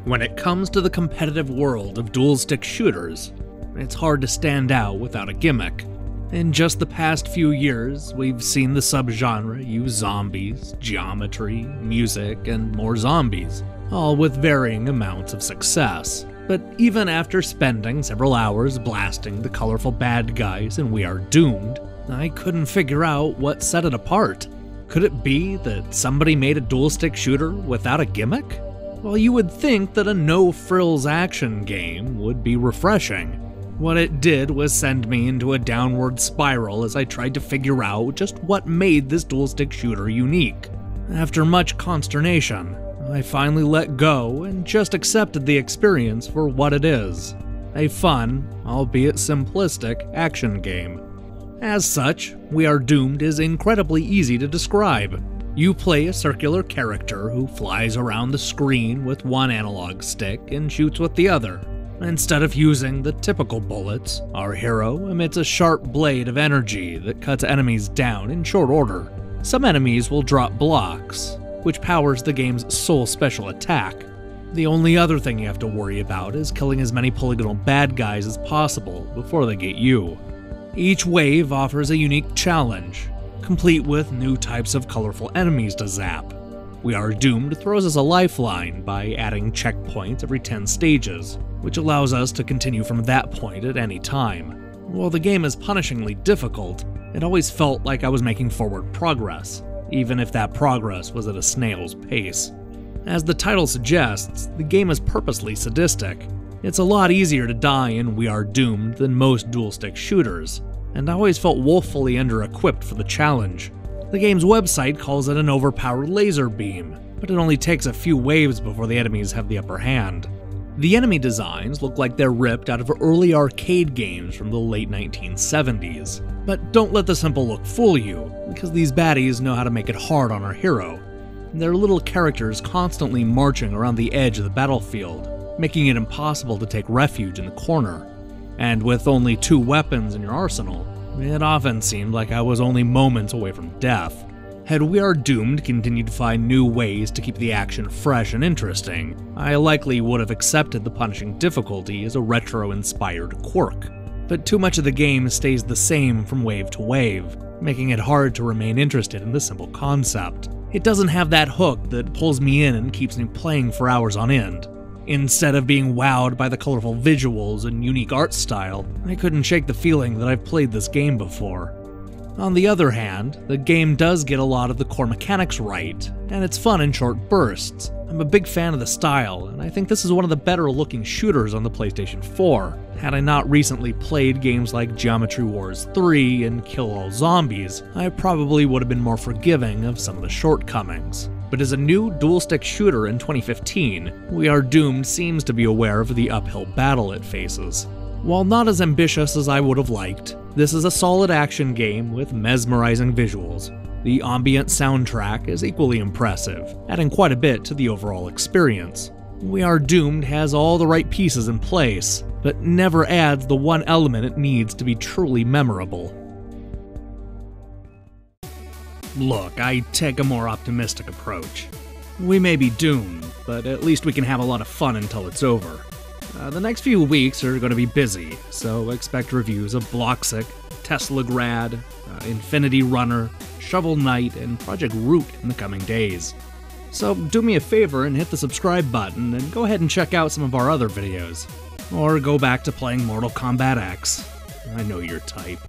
When it comes to the competitive world of dual-stick shooters, it's hard to stand out without a gimmick. In just the past few years, we've seen the subgenre use zombies, geometry, music, and more zombies, all with varying amounts of success. But even after spending several hours blasting the colorful bad guys in We Are Doomed, I couldn't figure out what set it apart. Could it be that somebody made a dual-stick shooter without a gimmick? Well, you would think that a no-frills action game would be refreshing. What it did was send me into a downward spiral as I tried to figure out just what made this dual-stick shooter unique. After much consternation, I finally let go and just accepted the experience for what it is: a fun, albeit simplistic, action game. As such, We Are Doomed is incredibly easy to describe. You play a circular character who flies around the screen with one analog stick and shoots with the other. Instead of using the typical bullets, our hero emits a sharp blade of energy that cuts enemies down in short order. Some enemies will drop blocks, which powers the game's sole special attack. The only other thing you have to worry about is killing as many polygonal bad guys as possible before they get you. Each wave offers a unique challenge, complete with new types of colorful enemies to zap. We Are Doomed throws us a lifeline by adding checkpoints every 10 stages, which allows us to continue from that point at any time. While the game is punishingly difficult, it always felt like I was making forward progress, even if that progress was at a snail's pace. As the title suggests, the game is purposely sadistic. It's a lot easier to die in We Are Doomed than most dual-stick shooters, and I always felt woefully under-equipped for the challenge. The game's website calls it an overpowered laser beam, but it only takes a few waves before the enemies have the upper hand. The enemy designs look like they're ripped out of early arcade games from the late 1970s. But don't let the simple look fool you, because these baddies know how to make it hard on our hero. They're little characters constantly marching around the edge of the battlefield, making it impossible to take refuge in the corner. And with only 2 weapons in your arsenal, it often seemed like I was only moments away from death. Had We Are Doomed continued to find new ways to keep the action fresh and interesting, I likely would have accepted the punishing difficulty as a retro-inspired quirk. But too much of the game stays the same from wave to wave, making it hard to remain interested in the simple concept. It doesn't have that hook that pulls me in and keeps me playing for hours on end. Instead of being wowed by the colorful visuals and unique art style, I couldn't shake the feeling that I've played this game before. On the other hand, the game does get a lot of the core mechanics right, and it's fun in short bursts. I'm a big fan of the style, and I think this is one of the better looking shooters on the PlayStation 4. Had I not recently played games like Geometry Wars 3 and Kill All Zombies, I probably would have been more forgiving of some of the shortcomings. But as a new dual-stick shooter in 2015, We Are Doomed seems to be aware of the uphill battle it faces. While not as ambitious as I would have liked, this is a solid action game with mesmerizing visuals. The ambient soundtrack is equally impressive, adding quite a bit to the overall experience. We Are Doomed has all the right pieces in place, but never adds the one element it needs to be truly memorable. Look, I take a more optimistic approach. We may be doomed, but at least we can have a lot of fun until it's over. The next few weeks are going to be busy, so expect reviews of Bloxic, Teslagrad, Infinity Runner, Shovel Knight, and Project Root in the coming days. So do me a favor and hit the subscribe button, and go ahead and check out some of our other videos. Or go back to playing Mortal Kombat X. I know your type.